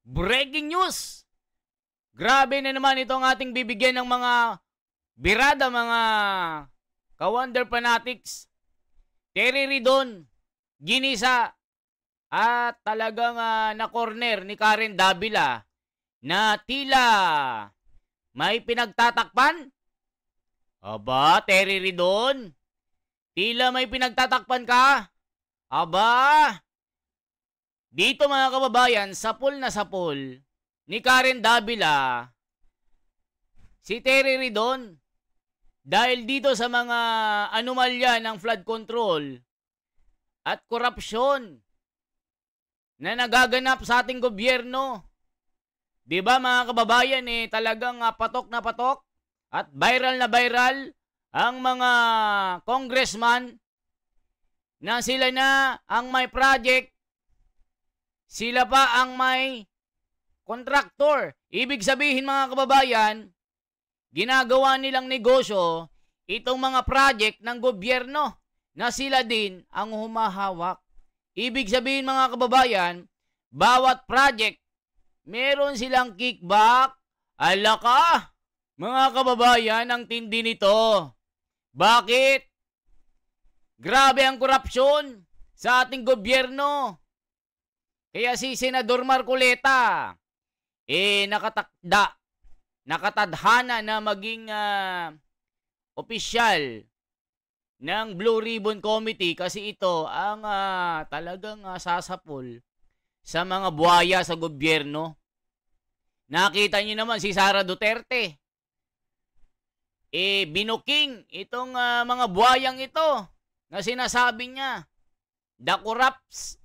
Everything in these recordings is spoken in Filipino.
Breaking news! Grabe na naman itong ating bibigyan ng mga birada, mga ka-Wonder Fanatics. Terry Ridon, ginisa, at talagang na-corner ni Karen Davila na tila may pinagtatakpan. Aba, Terry Ridon, tila may pinagtatakpan ka. Aba, dito mga kababayan, sapul na sapul ni Karen Davila si Terry Ridon dahil dito sa mga anomalya ng flood control at korupsyon na nagaganap sa ating gobyerno. Diba mga kababayan, talagang patok na patok at viral na viral ang mga congressman na sila na ang may project, sila pa ang may kontraktor. Ibig sabihin mga kababayan, ginagawa nilang negosyo itong mga project ng gobyerno na sila din ang humahawak. Ibig sabihin mga kababayan, bawat project meron silang kickback. Ala ka, mga kababayan, ang tindi nito. Bakit? Grabe ang korupsyon sa ating gobyerno. Kaya si Senador Marcoleta, nakatadhana na maging opisyal ng Blue Ribbon Committee kasi ito ang talagang sasapol sa mga buhaya sa gobyerno. Nakita niyo naman si Sara Duterte. Binuking itong mga buhayang ito na sinasabi niya. The corrupts.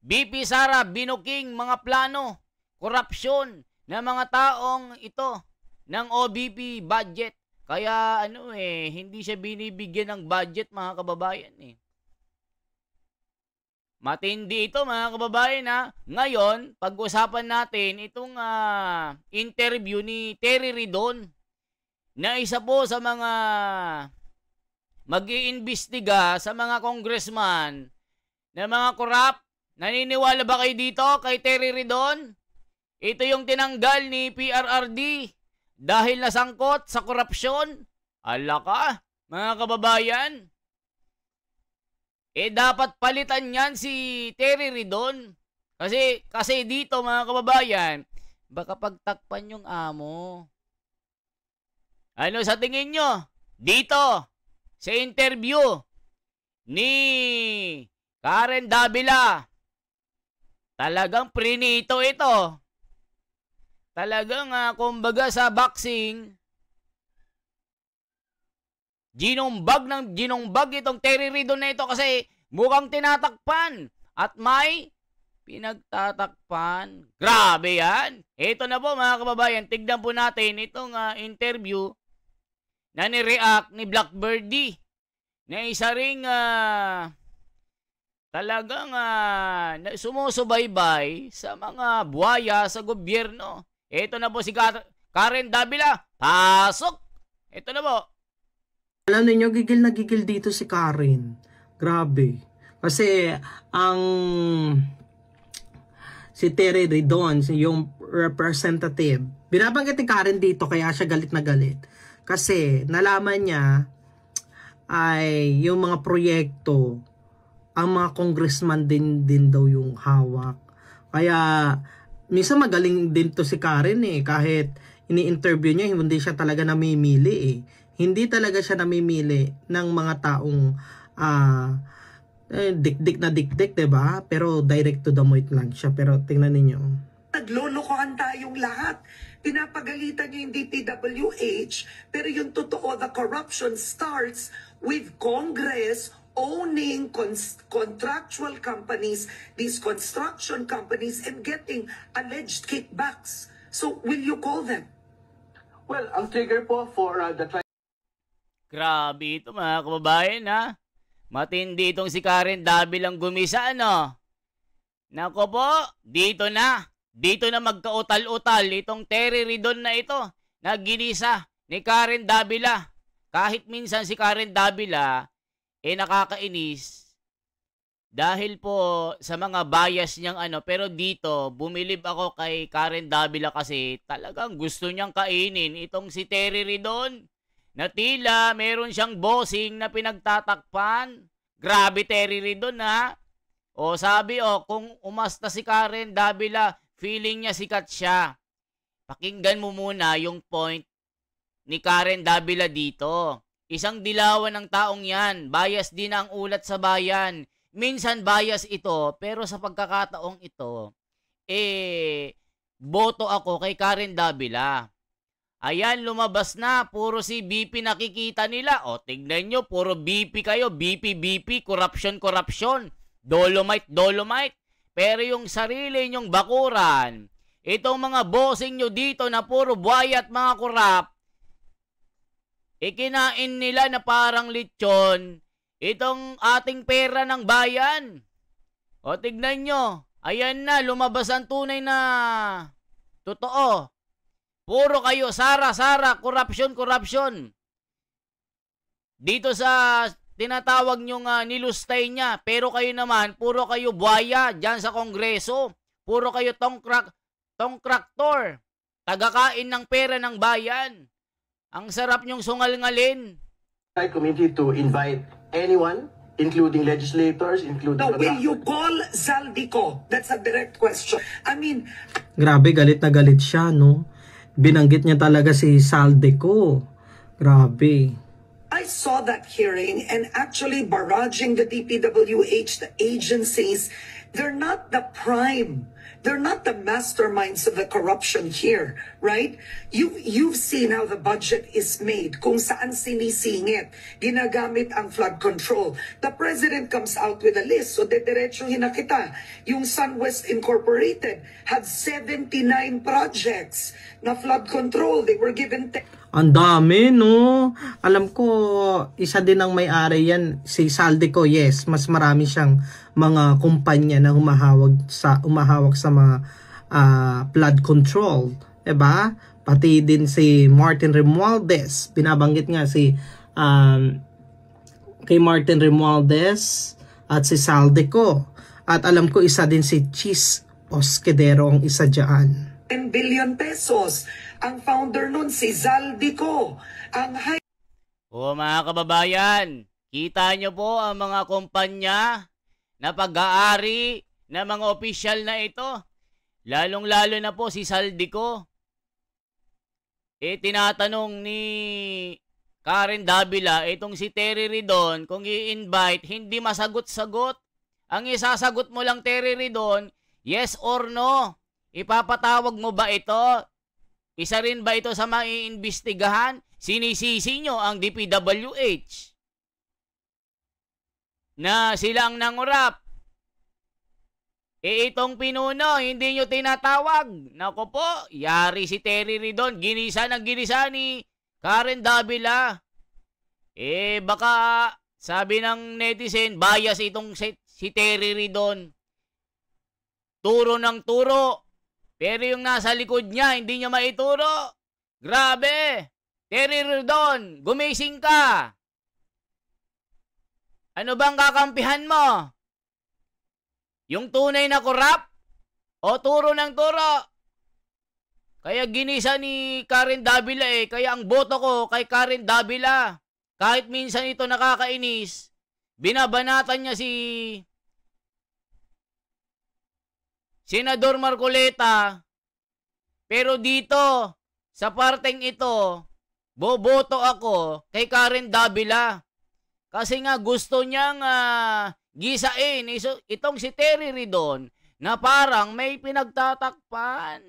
BP Sara binuking mga plano, korupsyon ng mga taong ito ng OBP budget. Kaya hindi siya binibigyan ng budget mga kababayan Matindi ito mga kababayan Ngayon, pag-usapan natin itong interview ni Terry Ridon na isa po sa mga mag-iimbestiga sa mga congressman na mga corrupt. Naniniwala ba kayo dito kay Terry Ridon? Ito yung tinanggal ni PRRD dahil nasangkot sa korupsyon. Ala ka, mga kababayan. Dapat palitan yan si Terry Ridon. Kasi dito mga kababayan, baka pagtakpan yung amo. Ano sa tingin nyo? Dito, sa interview ni Karen Davila, talagang prinito ito. Talagang kumbaga sa boxing, ginumbag itong Terry Ridon na ito kasi mukhang tinatakpan at may pinagtatakpan. Grabe yan. Ito na po mga kababayan, tignan po natin itong interview na ni-react ni Blackbirdie na isa ring talagang sumusubaybay sa mga buhaya sa gobyerno. Ito na po si Karen Davila. Pasok! Ito na po. Alam niyo, gigil na gigil dito si Karen. Grabe. Kasi si Terry Ridon, yung representative, binabanggit ni Karen dito kaya siya galit na galit. Kasi nalaman niya ay yung mga proyekto, ang mga congressman din daw yung hawak. Kaya minsan magaling din to si Karen kahit ini-interview niya, hindi siya talaga namimili Hindi talaga siya namimili ng mga taong dikdik, diba? Pero direct to the point lang siya. Pero tingnan ninyo. Naglolokohan tayong lahat. Pinapagalitan niyo yung DPWH, pero yung totoo, the corruption starts with Congress owning contractual companies, these construction companies, and getting alleged kickbacks. So, will you call them? Well, ang trigger po for the Grabe ito mga kababayan Matindi itong si Karen Davilang gumisa Nako po, dito na magkautal-utal itong Terry Ridon na ito na ginisa ni Karen Davila. Kahit minsan si Karen Davila nakakainis dahil po sa mga bias niyang pero dito bumilib ako kay Karen Davila kasi talagang gusto niyang kainin itong si Terry Ridon na tila meron siyang bossing na pinagtatakpan. Grabe Terry Ridon ha. O sabi kung umasta si Karen Davila, feeling niya sikat siya. Pakinggan mo muna yung point ni Karen Davila dito. Isang dilawan ng taong yan. Bias din ang ulat sa bayan. Minsan bias ito, pero sa pagkakataong ito, boto ako kay Karen Davila. Ayan, lumabas na. Puro si BP nakikita nila. O, tignan nyo, puro BP kayo. BP, corruption. Dolomite. Pero yung sarili nyong bakuran, itong mga bossing nyo dito na puro buhay at mga korap, ikinain nila na parang lechon itong ating pera ng bayan. O tignan nyo, ayan na, lumabas ang tunay na totoo. Puro kayo, Sara, corruption. Dito sa tinatawag nyong nilustay niya, pero kayo naman, puro kayo buhaya dyan sa Kongreso. Puro kayo tongkraktor, tagakain ng pera ng bayan. Ang sarap nyong sungal-ngalin. Committee to invite anyone, including legislators, including... Now, will you call Zaldico? That's a direct question. I mean... Grabe, galit na galit siya, no? Binanggit niya talaga si Zaldico. Grabe. I saw that hearing and actually barraging the DPWH, the agencies, they're not the prime. They're not the masterminds of the corruption here, right? You've seen how the budget is made, kung saan sinisingit, ginagamit ang flood control. The president comes out with a list, so dediretsuhin na kita. Yung SunWest Incorporated had 79 projects na flood control. They were given... Ang dami, no? Alam ko, isa din ang may-ari yan, si Zaldico. Yes, mas marami siyang mga kumpanya na humahawak sa mga flood control. Diba? Pati din si Martin Romualdez. Binabanggit nga si kay Martin Romualdez at si Zaldico. At alam ko, isa din si Chis Osquedero ang isa dyan. 10 billion pesos. Ang founder nun, si Zaldico. Mga kababayan, kita nyo po ang mga kumpanya na pag-aari ng mga opisyal na ito. Lalong-lalo na po si Zaldico. Tinatanong ni Karen Davila, itong si Terry Ridon, kung i-invite, hindi masagot-sagot. Ang isasagot mo lang, Terry Ridon, yes or no. Ipapatawag mo ba ito? Isa rin ba ito sa maiimbestigahan? Sinisisi nyo ang DPWH na sila ang nangurap. Itong pinuno, hindi nyo tinatawag. Naku po, yari si Terry Ridon. Ginisa ni Karen Davila. Baka sabi ng netizen, bias itong si Terry Ridon. Turo ng turo. Pero yung nasa likod niya, hindi niya maituro. Grabe! Terry Ridon, gumising ka! Ano bang kakampihan mo? Yung tunay na korap? O turo ng turo? Kaya ginisa ni Karen Davila kaya ang boto ko kay Karen Davila. Kahit minsan ito nakakainis, binabanatan niya si Senador Marcoleta, pero dito, sa parteng ito, boboto ako kay Karen Davila. Kasi nga gusto niyang gisain itong si Terry Ridon na parang may pinagtatakpan.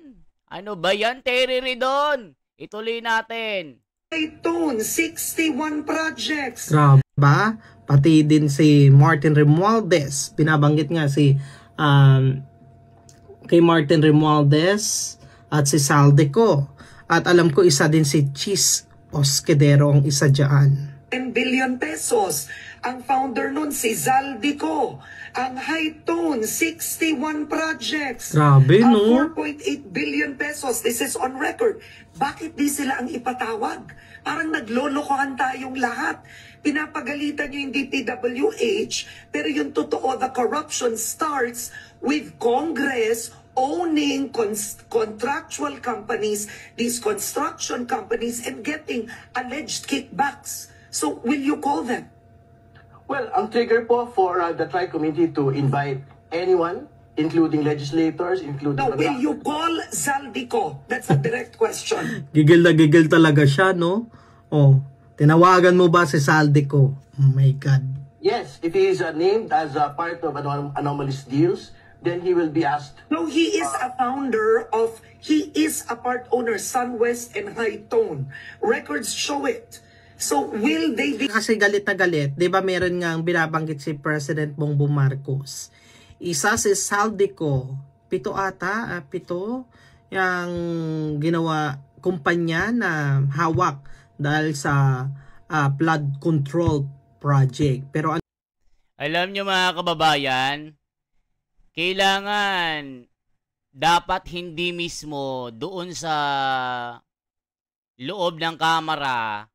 Ano ba yan, Terry Ridon? Ituloy natin. 61 projects. Grabe ba? Pati din si Martin Romualdez. Binabanggit nga si... kay Martin Romualdez at si Zaldico. At alam ko isa din si Chis Osquedero ang isa dyan. 10 billion pesos. Ang founder nun si Zaldico. Ang Hightone, 61 projects. Grabe, Ang no? 4.8 billion pesos. This is on record. Bakit di sila ang ipatawag? Parang naglolokohan tayong lahat. Pinapagalitan nyo yung DPWH, pero yung totoo, the corruption starts with Congress owning contractual companies, these construction companies, and getting alleged kickbacks. So, will you call them? Well, ang trigger po for the Tri-Committee to invite anyone, including legislators, including... No, will you call Zaldico? That's a direct question. Gigil na gigil talaga siya, no? Oh, tinawagan mo ba si Zaldico? Oh my God. Yes, if he is named as a part of anomalous deals, then he will be asked. No, he is a founder of, he is a part owner, SunWest and Hightone. Records show it. So, will they be... Kasi galit na galit, di ba meron nga binabanggit si President Bongbong Marcos. Isa si Zaldico, 7 ata, 7, yung ginawa kumpanya na hawak dahil sa flood control project. Pero Alam nyo mga kababayan, kailangan dapat hindi mismo doon sa loob ng kamera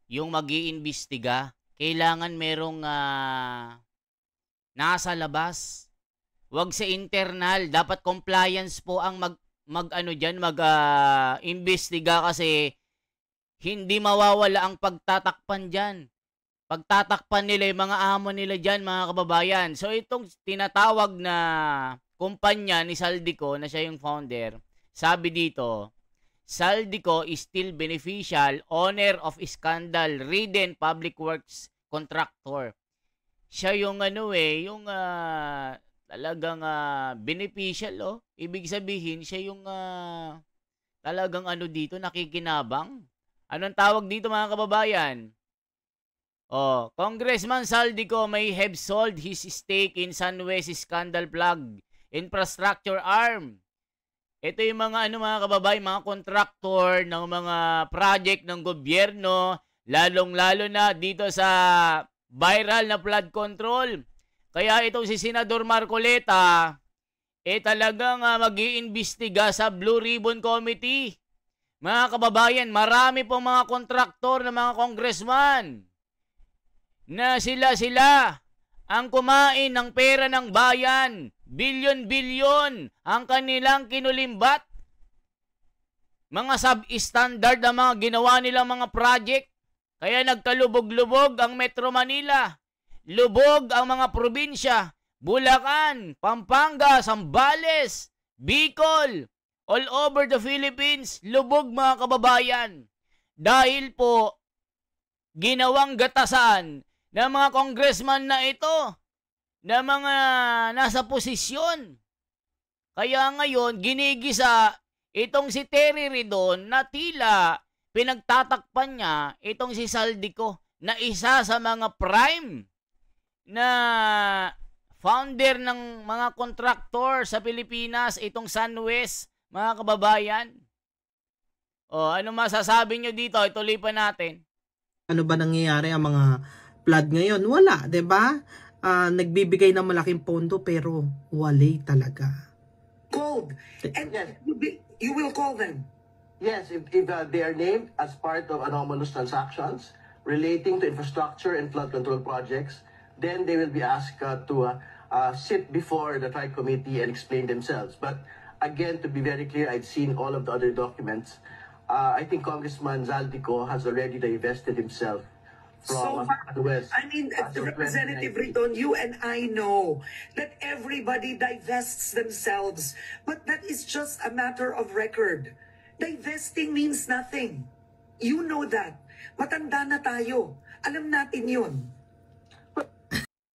yung mag-iimbestiga. Kailangan merong nasa labas. Wag sa internal. Dapat compliance po ang mag-imbestiga kasi hindi mawawala ang pagtatakpan dyan. Pagtatakpan nila yung mga amo nila dyan, mga kababayan. So, itong tinatawag na kumpanya ni Zaldico, na siya yung founder, sabi dito, Zaldico is still beneficial owner of scandal-ridden public works contractor. Siya yung talagang beneficial, oh. Ibig sabihin, siya yung talagang dito, nakikinabang. Anong tawag dito mga kababayan? Oh, Congressman Zaldico may have sold his stake in SunWest scandal plug infrastructure arm. Ito yung mga mga kababayan, mga kontraktor ng mga project ng gobyerno, lalong-lalo na dito sa viral na flood control. Kaya itong si Senador Marcoleta, talagang mag-iimbestiga sa Blue Ribbon Committee. Mga kababayan, marami pong mga kontraktor na mga congressman na sila ang kumain ng pera ng bayan. Bilyon-bilyon ang kanilang kinulimbat. Mga substandard na mga ginawa nilang mga project. Kaya nagkalubog-lubog ang Metro Manila. Lubog ang mga probinsya. Bulacan, Pampanga, Zambales, Bicol, all over the Philippines. Lubog mga kababayan. Dahil po, ginawang gatasan ng mga congressman na ito, na mga nasa posisyon. Kaya ngayon, ginigisa itong si Terry Ridon na tila pinagtatakpan niya itong si Zaldico na isa sa mga prime na founder ng mga kontraktor sa Pilipinas, itong SunWest, mga kababayan. O, ano masasabi nyo dito? Ituloy pa natin. ano ba nangyayari ang mga flood ngayon? Wala, 'di ba? Nagbibigay ng malaking pondo pero wali talaga. Cold. And Yes. you will call them. Yes, if they are named as part of anomalous transactions relating to infrastructure and flood control projects, then they will be asked to sit before the Tri-Committee and explain themselves. But again, to be very clear, I've seen all of the other documents. I think Congressman Zaldico has already divested himself from the West. I mean, Representative Ridon, you and I know that everybody divests themselves, but that is just a matter of record. Divesting means nothing. You know that. Matanda na tayo. Alam natin yun.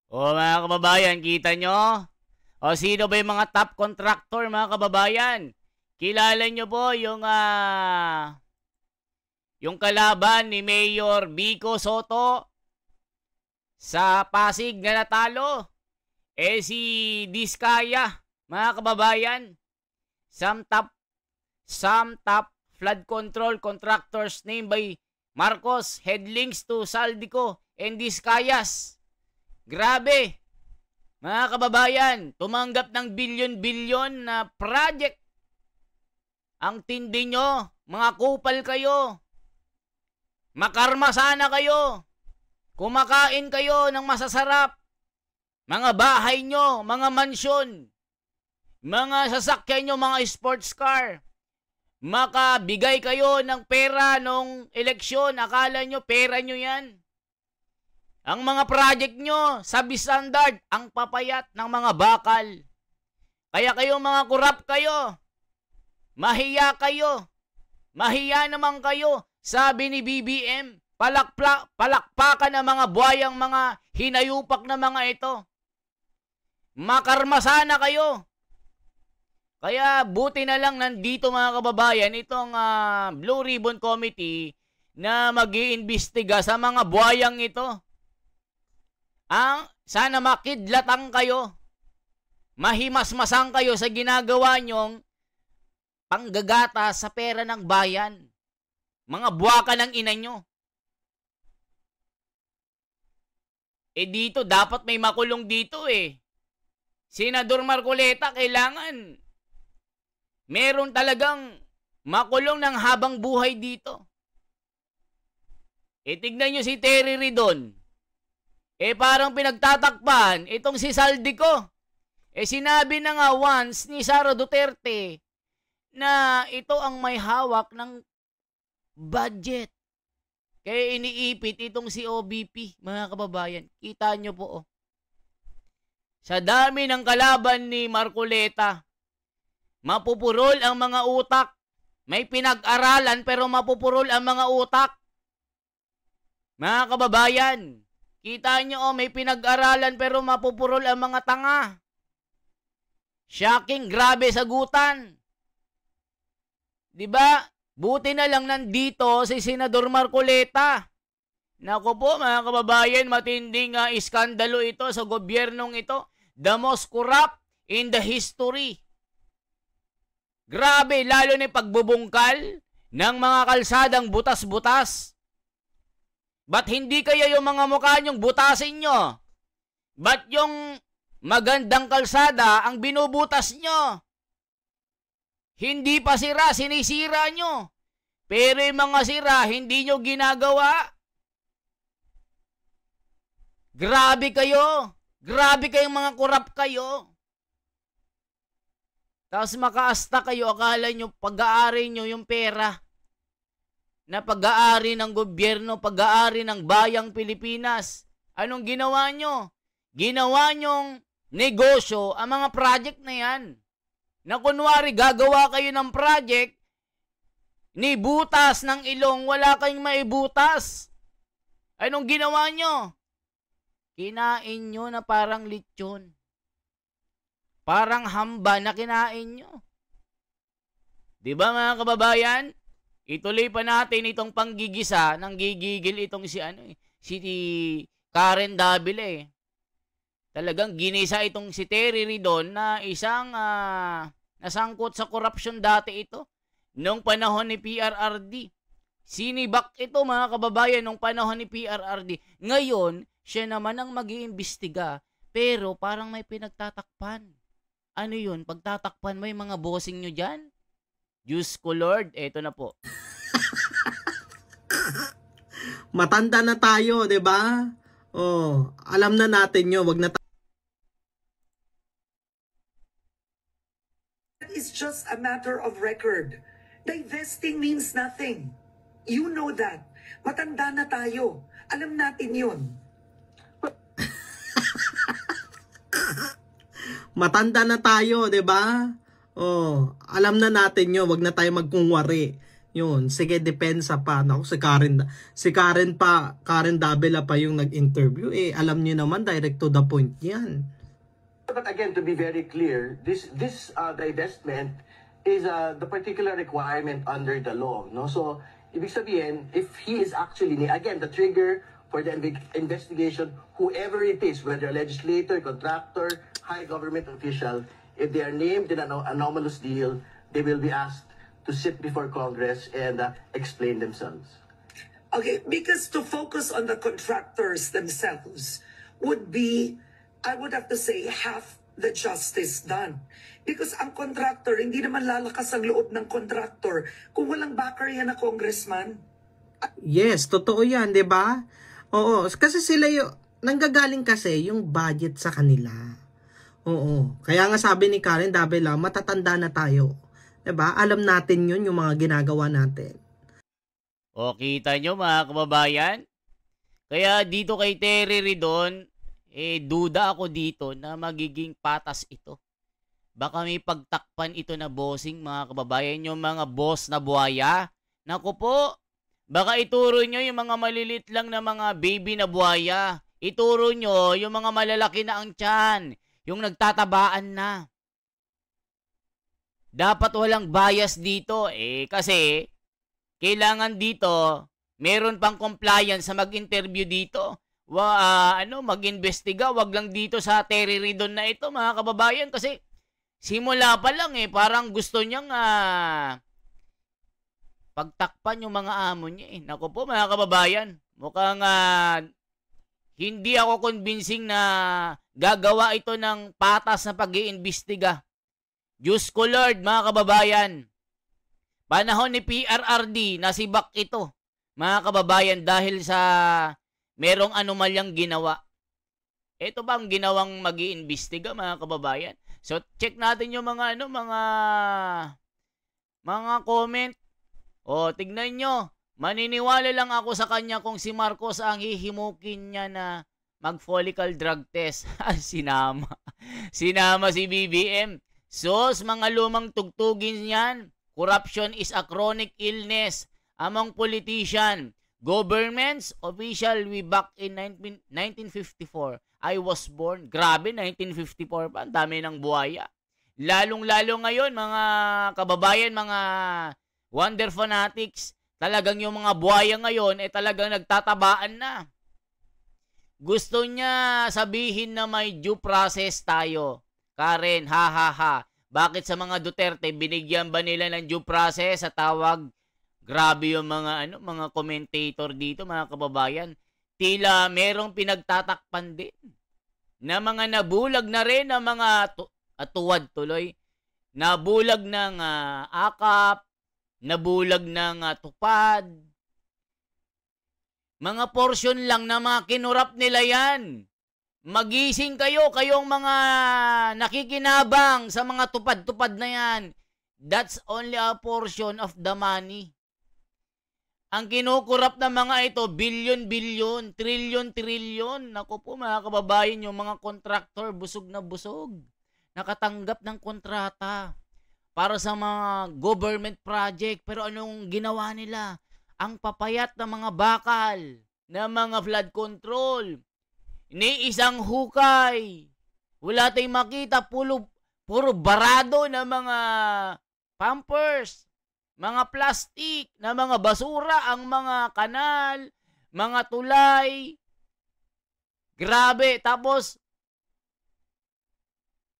O mga kababayan, kita nyo? O sino ba yung mga top contractor mga kababayan? Kilala nyo po yung kalaban ni Mayor Vico Soto sa Pasig na natalo. Si Diskaya, mga kababayan. Some top flood control contractors named by Marcos, head links to Saldico and Discayas. Grabe. Mga kababayan, tumanggap ng bilyon-bilyon na project. Ang tindi nyo, mga kupal kayo. Makarma sana kayo. Kumakain kayo ng masasarap. Mga bahay nyo, mga mansyon. Mga sasakyan nyo, mga sports car. Makabigay kayo ng pera nung eleksyon. Akala nyo, pera nyo yan. Ang mga project nyo, substandard, ang papayat ng mga bakal. Kaya kayo mga kurap kayo. Mahiya kayo. Mahiya naman kayo. Sabi ni BBM, palakpakan ng mga buhayang mga hinayupak na mga ito. Makarma sana kayo. Kaya buti na lang nandito mga kababayan itong Blue Ribbon Committee na mag-iimbestiga sa mga buhayang ito. Sana makidlatan kayo. Mahimasmasan kayo sa ginagawa nyong panggagata sa pera ng bayan. Mga buwaka ng ina nyo. Dito dapat may makulong dito Senador Marcoleta, kailangan meron talagang makulong ng habang buhay dito. Tignan nyo si Terry Ridon. Parang pinagtatakpan itong si Saldico. Sinabi na nga once ni Sara Duterte na ito ang may hawak ng budget. Kaya iniipit itong si OBP, mga kababayan. Kita nyo po Sa dami ng kalaban ni Marcoleta, mapupurol ang mga utak. May pinag-aralan pero mapupurol ang mga utak. Mga kababayan, kita nyo may pinag-aralan pero mapupurol ang mga tanga. Shocking, grabe sagutan. Diba? Buti na lang nandito si Senador Marcoleta. Naku po mga kababayan, matinding iskandalo ito sa gobyernong ito. The most corrupt in the history. Grabe, lalo na pagbubungkal ng mga kalsadang butas-butas. Ba't hindi kaya yung mga mukha nyong butasin nyo? Ba't yung magandang kalsada ang binubutas nyo? Hindi pa sira, sinisira nyo. Pero yung mga sira, hindi nyo ginagawa. Grabe kayo. Grabe kayong mga kurap kayo. Tapos makaasta kayo, akala nyo pag-aari nyo yung pera. Na pag-aari ng gobyerno, pag-aari ng bayang Pilipinas. Anong ginawa nyo? Ginawa nyong negosyo ang mga project na yan. Na kunwari gagawa kayo ng project, ni butas ng ilong, wala kayong maibutas. Anong ginawa nyo? Kinain nyo na parang lechon. Parang hamba na kinain nyo. Diba mga kababayan? Ituloy pa natin itong panggigisa ng gigigil itong si Karen Davila Talagang ginisa itong si Terry Ridon na isang nasangkot sa korupsyon dati ito. Nung panahon ni PRRD. Sinibak ito mga kababayan nung panahon ni PRRD. Ngayon, siya naman ang mag-iimbestiga. Pero parang may pinagtatakpan. Ano yun? Pagtatakpan mo yung mga bossing nyo dyan? Diyos ko Lord, eto na po. Matanda na tayo, 'di ba? Alam na natin 'yo, wag na It's just a matter of record. Divesting means nothing. You know that. Matanda na tayo. Alam natin 'yun. Matanda na tayo, 'di ba? Alam na natin 'yo, wag na tayo magkungwari. Yun, sige, depensa pa. Naku, si Karen Davila pa yung nag-interview. Alam niyo naman, direct to the point yan. But again, to be very clear, this divestment is the particular requirement under the law. No? So, ibig sabihin, if he is actually, again, the trigger for the investigation, whoever it is, whether a legislator, contractor, high government official, if they are named in an anomalous deal, they will be asked to sit before Congress and explain themselves. Okay, because to focus on the contractors themselves would be, I would have to say, half the justice done. Because ang contractor, hindi naman lalakas ang loob ng contractor kung walang backer yan na congressman. Yes, totoo yan, di ba? Oo, kasi sila yung, nanggagaling kasi yung budget sa kanila. Oo, kaya nga sabi ni Karen Davila, matatanda na tayo. Di ba? Alam natin yun, yung mga ginagawa natin. O, kita nyo mga kababayan? Kaya dito kay Terry Ridon, duda ako dito na magiging patas ito. Baka may pagtakpan ito na bossing mga kababayan, yung mga boss na buhaya. Naku po, baka ituro nyo yung mga malilit lang na mga baby na buhaya. Ituro nyo yung mga malalaki na ang tiyan, yung nagtatabaan na. Dapat walang bias dito kasi kailangan dito, meron pang compliance sa mag-interview dito. Mag-investiga, wag lang dito sa Terry Ridon na ito, mga kababayan, kasi simula pa lang parang gusto niyang pagtakpan yung mga amo niya. Naku po, mga kababayan, mukhang hindi ako convincing na gagawa ito ng patas na pag-iimbestiga. Diyos ko Lord, mga kababayan, panahon ni PRRD, nasibak ito, mga kababayan, dahil sa merong anomalyang ginawa. Ito ba ang ginawang mag-iimbestiga, mga kababayan? So, check natin yung mga comment. O, tignan nyo. Maniniwala lang ako sa kanya kung si Marcos ang hihimukin niya na mag-follicle drug test. Sinama si BBM. Sos, mga lumang tugtugin yan. Corruption is a chronic illness among politicians. Governments, official, we back in 1954. I was born. Grabe, 1954 pa. Ang dami ng buhaya. Lalong-lalo ngayon, mga kababayan, mga Wonder Fanatics, talagang yung mga buhaya ngayon, talagang nagtatabaan na. Gusto niya sabihin na may due process tayo. Karen, ha. Bakit sa mga Duterte, binigyan ba nila ng due process sa tawag? Grabe yung mga commentator dito, mga kababayan. Tila merong pinagtatakpan din na mga nabulag na rin na mga tuwad tuloy. Nabulag ng akap, nabulag ng tupad. Mga portion lang na mga kinurap nila yan. Magising kayo, kayong mga nakikinabang sa mga tupad-tupad na yan. That's only a portion of the money. Ang kinukurap na mga ito, bilyon-bilyon, trilyon-trilyon. Naku po mga kababayan, yung mga contractor, busog na busog. Nakatanggap ng kontrata para sa mga government project. Pero anong ginawa nila? Ang papayat na mga bakal, na mga flood control, ni isang hukay. Wala tayong makita, puro barado na mga pampers, mga plastic, na mga basura, ang mga kanal, mga tulay. Grabe. Tapos,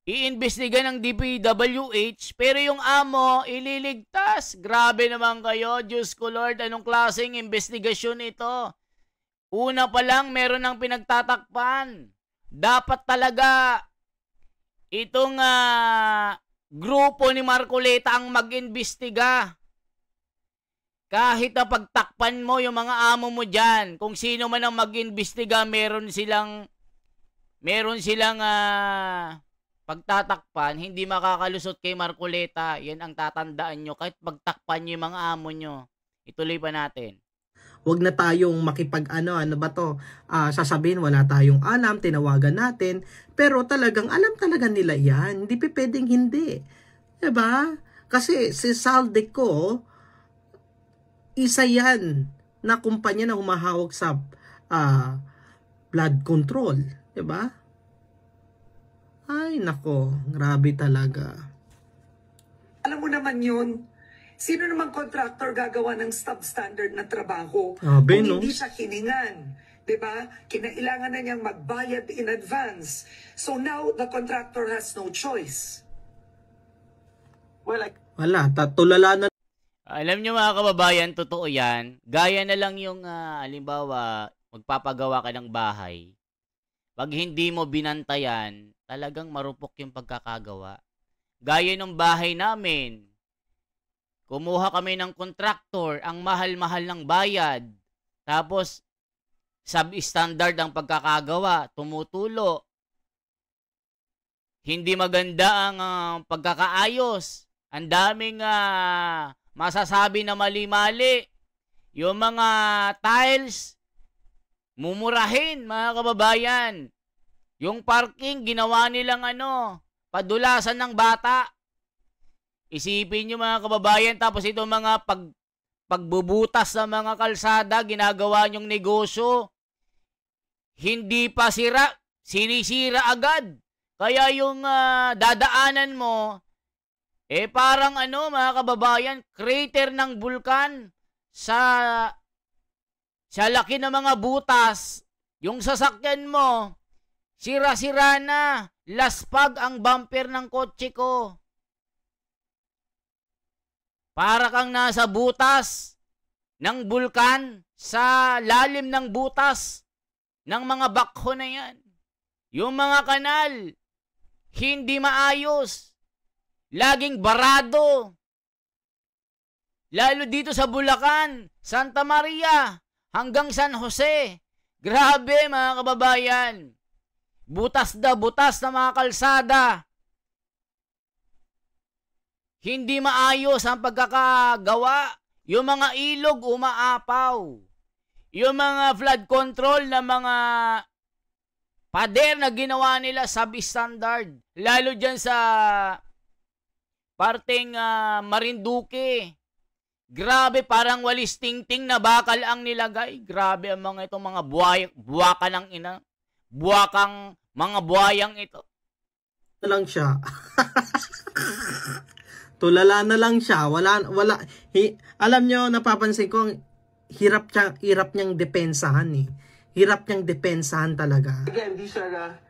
iimbestiga ng DPWH, pero yung amo, ililigtas. Grabe naman kayo. Diyos ko Lord, anong klaseng investigasyon ito? Una pa lang, meron ng pinagtatakpan. Dapat talaga itong grupo ni Marcoleta ang mag-imbestiga. Kahit na pagtakpan mo yung mga amo mo dyan, kung sino man ang mag-imbestiga, meron silang pagtatakpan, hindi makakalusot kay Marcoleta. Yan ang tatandaan nyo. Kahit pagtakpan nyo yung mga amo nyo. Ituloy pa natin. Huwag na tayong sasabihin wala tayong alam, tinawagan natin, pero talagang alam talaga nila yan, hindi pwedeng hindi. Diba? Kasi si Saldeco, isa yan na kumpanya na humahawak sa blood control. Diba? Ay, nako, grabe talaga. Alam mo naman yun, sino namang contractor gagawa ng substandard na trabaho kung hindi siya hiningan? Diba? Kinailangan na niyang magbayad in advance. So now, the contractor has no choice. Wala, tulala na. Alam nyo mga kababayan, totoo yan. Gaya na lang yung, halimbawa, magpapagawa ka ng bahay. Pag hindi mo binantayan, talagang marupok yung pagkakagawa. Gaya ng bahay namin, kumuha kami ng kontraktor, ang mahal-mahal ng bayad. Tapos, substandard ang pagkakagawa, tumutulo. Hindi maganda ang pagkakaayos. Ang daming masasabi na mali-mali. Yung mga tiles, mumurahin, mga kababayan. Yung parking, ginawa nilang padulasan ng bata. Isipin nyo mga kababayan, tapos itong mga pagbubutas ng mga kalsada, ginagawa nyong negosyo. Hindi pa sira, sinisira agad. Kaya yung dadaanan mo, parang mga kababayan, crater ng bulkan sa laki ng mga butas. Yung sasakyan mo, sira-sira na, laspag ang bumper ng kotse ko. Para kang nasa butas ng bulkan, sa lalim ng butas ng mga bakho na yan. Yung mga kanal, hindi maayos. Laging barado. Lalo dito sa Bulacan, Santa Maria, hanggang San Jose. Grabe mga kababayan. Butas na butas na mga kalsada. Hindi maayos ang pagkakagawa. Yung mga ilog umaapaw. Yung mga flood control na mga pader na ginawa nila substandard. Lalo dyan sa parteng Marinduque. Grabe, parang walis tingting na bakal ang nilagay. Grabe ang mga itong mga buwaka ng ina. Buwakang mga buhayang ito. lang siya. Tulala na lang siya. Alam nyo, napapansin ko, hirap niyang depensahan eh. Hirap niyang depensahan talaga. Again, these are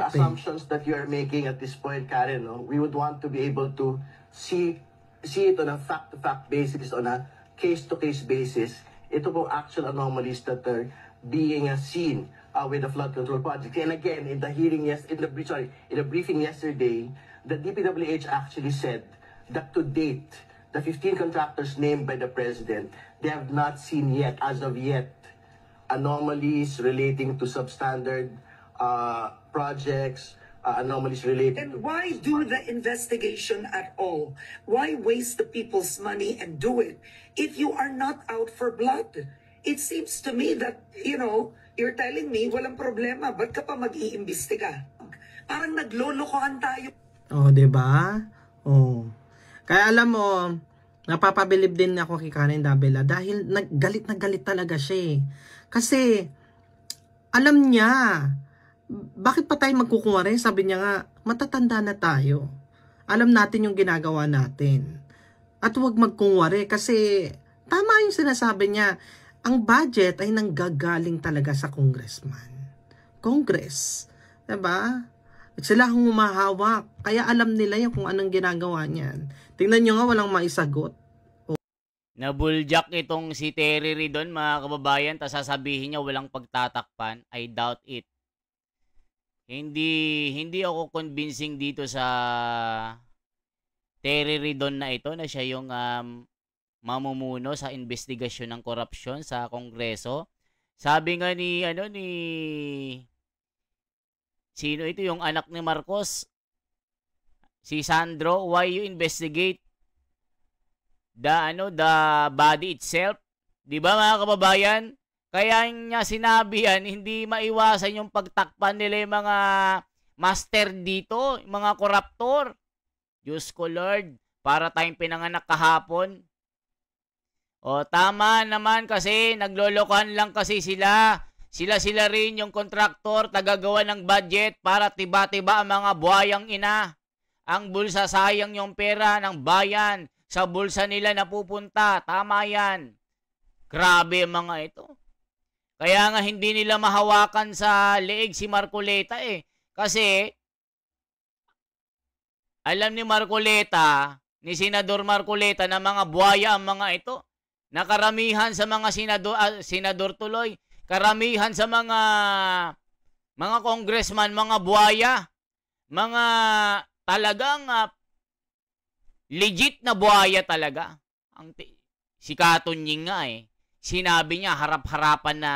assumptions that you are making at this point, Karen. No? We would want to be able to see it on a fact-to-fact basis, on a case-to-case basis. Ito po actual anomalies that are being seen with the flood control project. And again, in the hearing in the briefing yesterday, the DPWH actually said that to date, the 15 contractors named by the President, they have not seen yet, as of yet, anomalies relating to substandard projects, anomalies related And to... why do the investigation at all? Why waste the people's money and do it if you are not out for blood? It seems to me that, you're telling me walang problema, ba't ka pa mag-iimbestiga? Parang naglolokohan tayo. Oh, 'di ba? Oh. Kaya alam mo, napapabilib din ako kay Karen Davila dahil galit na galit talaga siya. Kasi alam niya, bakit pa tayo magkukunwari? Sabi niya nga, matatanda na tayo. Alam natin yung ginagawa natin. At huwag magkunwari kasi tama yung sinasabi niya. Ang budget ay nanggagaling talaga sa congressman. Congress. Diba? Sila ang humahawak. Kaya alam nila yung kung anong ginagawa niyan. Tingnan nyo nga, walang maisagot. Nabuljak itong si Terry Ridon, mga kababayan, tas sasabihin niya walang pagtatakpan. I doubt it. Hindi ako convincing dito sa Terry Ridon na ito na siya yung mamumuno sa investigasyon ng korupsyon sa Kongreso. Sabi nga ni sino ito, yung anak ni Marcos, si Sandro, why you investigate the body itself? 'Di ba mga kababayan? Kaya niya sinabi yan, hindi maiwasan yung pagtakpan nila yung mga master dito, yung mga koruptor. Diyos ko Lord, para tayong pinanganak kahapon. O tama naman kasi naglolokohan lang kasi sila. Sila rin yung kontraktor, tagagawa ng budget para tiba-tiba ang mga buhayang ina. Ang bulsa, sayang yung pera ng bayan. Sa bulsa nila napupunta. Tama yan. Grabe ang mga ito. Kaya nga hindi nila mahawakan sa leeg si Marcoleta eh. Kasi alam ni Marcoleta ni Senador Marcoleta na mga buhaya ang mga ito. Nakaramihan sa mga senador tuloy, karamihan sa mga congressman, mga buhaya, mga talagang legit na buhaya talaga. Si Katunying nga sinabi niya harap-harapan na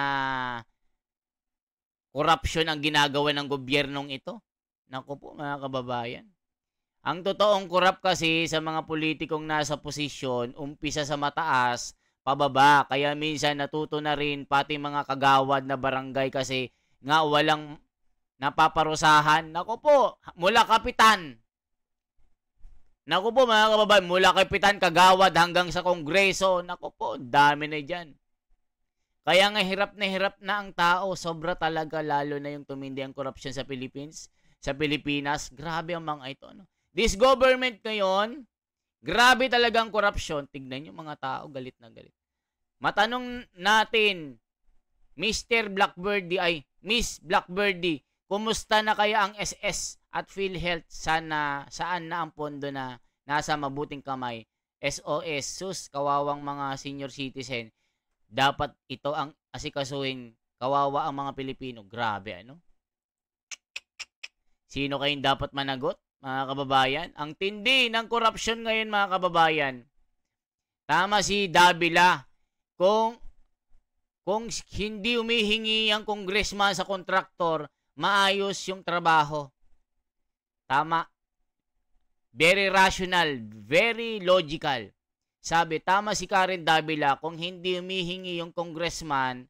korupsyon ang ginagawa ng gobyernong ito. Naku po mga kababayan. Ang totoong korap kasi sa mga politikong nasa posisyon, umpisa sa mataas, pababa. Kaya minsan natuto na rin pati mga kagawad na barangay kasi nga walang napaparusahan. Naku po, mula kapitan. Naku po mga kababayan, mula kapitan, kagawad hanggang sa kongreso. Naku po, dami na dyan. Kaya nga hirap na ang tao. Sobra talaga, lalo na yung tumindi ang korupsyon sa Philippines. Sa Pilipinas, grabe ang mga ito. No? This government ngayon, grabe talaga ang korupsyon. Tignan nyo mga tao, galit na galit. Matanong natin, Mr. Blackbirdie, Miss Blackbirdie, kumusta na kaya ang SS at PhilHealth? Saan na ang pondo na nasa mabuting kamay? SOS, sus, kawawang mga senior citizen. Dapat ito ang asikasuhin. Kawawa ang mga Pilipino. Grabe, ano? Sino kayong dapat managot, mga kababayan? Ang tindi ng korupsyon ngayon, mga kababayan. Tama si Davila. Kung hindi humihingi ang congressman sa kontraktor, maayos yung trabaho. Tama. Very rational, very logical. Sabi, tama si Karen Davila, kung hindi humihingi yung congressman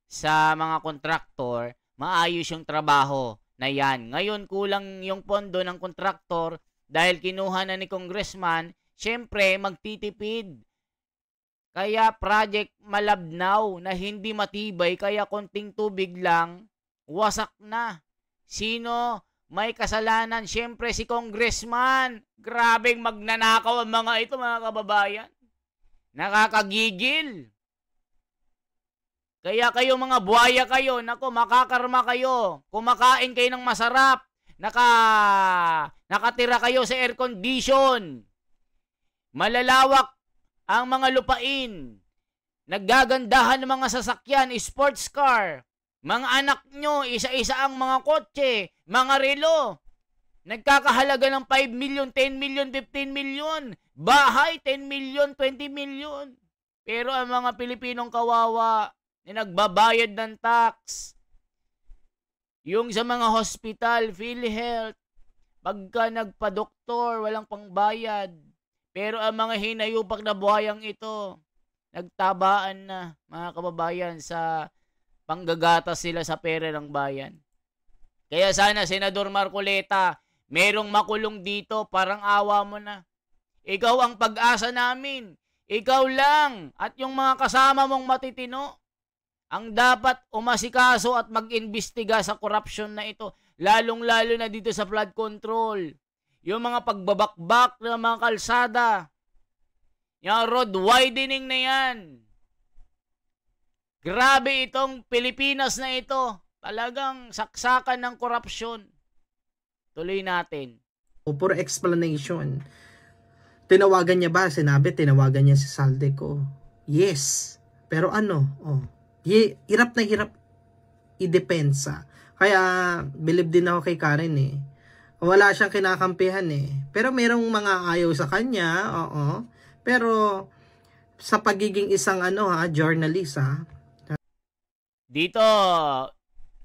sa mga kontraktor, maayos yung trabaho na yan. Ngayon, kulang yung pondo ng kontraktor dahil kinuha na ni congressman, syempre, magtitipid. Kaya project malabnaw na hindi matibay, kaya konting tubig lang, wasak na. Sino may kasalanan? Syempre, si congressman. Grabeng magnanakaw ang mga ito, mga kababayan. Nakakagigil. Kaya kayo mga buhaya kayo, nako, makakarma kayo. Kumakain kayo ng masarap. Nakatira kayo sa air condition. Malalawak ang mga lupain. Naggagandahan ng mga sasakyan, sports car. Mga anak nyo, isa-isa ang mga kotse, mga relo. Nagkakahalaga ng 5 million, 10 million, 15 million. Bahay, 10 million, 20 million. Pero ang mga Pilipinong kawawa, na nagbabayad ng tax. Yung sa mga hospital, PhilHealth, pagka nagpa-doktor, walang pangbayad. Pero ang mga hinayupak na buhayang ito, nagtabaan na, mga kababayan, sa panggagatas sila sa pera ng bayan. Kaya sana, Senador Marcoleta, merong makulong dito, parang awa mo na. Ikaw ang pag-asa namin. Ikaw lang at yung mga kasama mong matitino ang dapat umasikaso at mag-imbestiga sa korupsyon na ito. Lalong-lalo na dito sa flood control. Yung mga pagbabakbak ng mga kalsada. Yung road widening na yan. Grabe itong Pilipinas na ito. Talagang saksakan ng korupsyon. Tuloy natin. For explanation. Tinawagan niya ba? Sinabi, tinawagan niya si Saldico. Yes. Pero ano? Hirap na hirap i-depensa. Kaya, believe din ako kay Karen Wala siyang kinakampihan Pero merong mga ayaw sa kanya, oo. Pero, sa pagiging isang journalist Dito,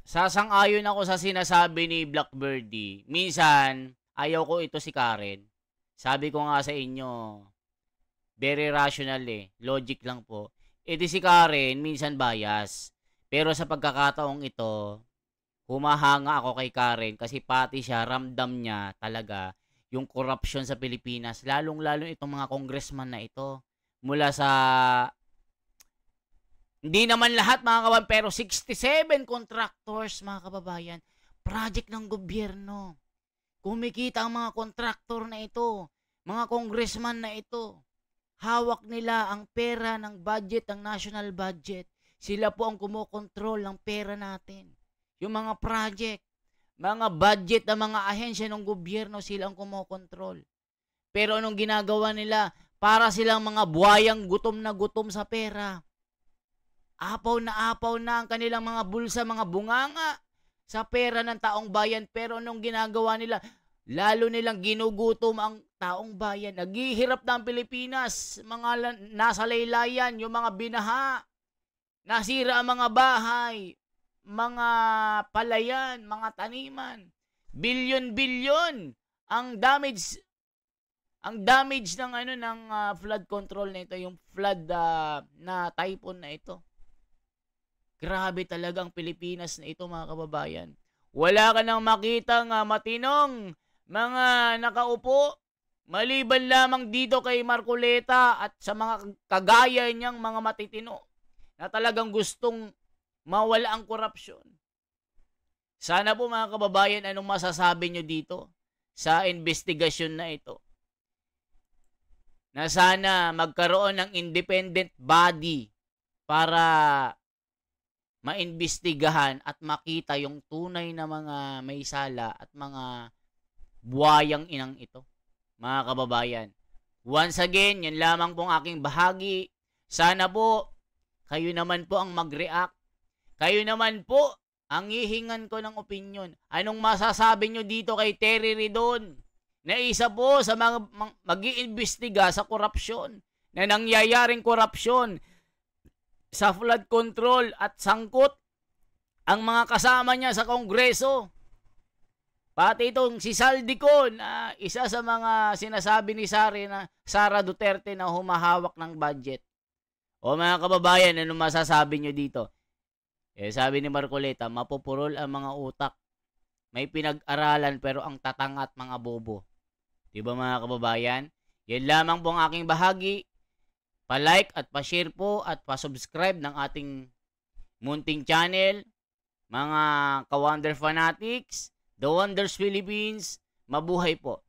sasang-ayon ako sa sinasabi ni Blackbirdie. Minsan, ayaw ko ito si Karen. Sabi ko nga sa inyo, very rational logic lang po. Ito si Karen, minsan bias. Pero sa pagkakataong ito, humahanga ako kay Karen kasi pati siya, ramdam niya talaga yung corruption sa Pilipinas. Lalong-lalo itong mga congressman na ito. Mula sa, hindi naman lahat mga kababayan, pero 67 contractors mga kababayan. Project ng gobyerno. Kumikita ang mga contractor na ito. Mga congressman na ito. Hawak nila ang pera ng budget, ang national budget. Sila po ang kumokontrol ng pera natin. Yung mga project, mga budget ng mga ahensya ng gobyerno, sila ang kumokontrol. Pero anong ginagawa nila? Para silang mga buhayang gutom na gutom sa pera. Apaw na ang kanilang mga bulsa, mga bunganga sa pera ng taong bayan. Pero anong ginagawa nila? Lalo nilang ginugutom ang taong bayan. Naghihirap na ang Pilipinas. Mga nasa laylayan, yung mga binaha. Nasira ang mga bahay, mga palayan, mga taniman. Bilyon-bilyon ang damage ng flood control na ito, yung flood na typhoon na ito. Grabe talaga ang Pilipinas na ito, mga kababayan. Wala ka nang makitang matinong mga nakaupo, maliban lamang dito kay Marcoleta at sa mga kagaya niyang mga matitino na talagang gustong mawala ang korupsyon. Sana po mga kababayan, anong masasabi nyo dito sa investigasyon na ito? Na sana magkaroon ng independent body para maimbestigahan at makita yung tunay na mga may sala at mga buwayang inang ito. Mga kababayan, once again, yan lamang pong aking bahagi. Sana po, kayo naman po ang mag-react. Kayo naman po ang hihingan ko ng opinion. Anong masasabi nyo dito kay Terry Ridon? Na isa po sa mga mag-iimbestiga sa korupsyon, na nangyayaring korupsyon sa flood control at sangkot ang mga kasama niya sa Kongreso. Pati itong si Saldico na isa sa mga sinasabi ni Sara Duterte na humahawak ng budget. O mga kababayan, ano masasabi nyo dito? Sabi ni Marcoleta, mapupurol ang mga utak. May pinag-aralan pero ang tatanga at mga bobo. Diba mga kababayan? Yan lamang po ang aking bahagi. Pa-like at pa-share po at pa-subscribe ng ating munting channel. Mga ka-Wonder Fanatics, The Wonders Philippines, mabuhay po.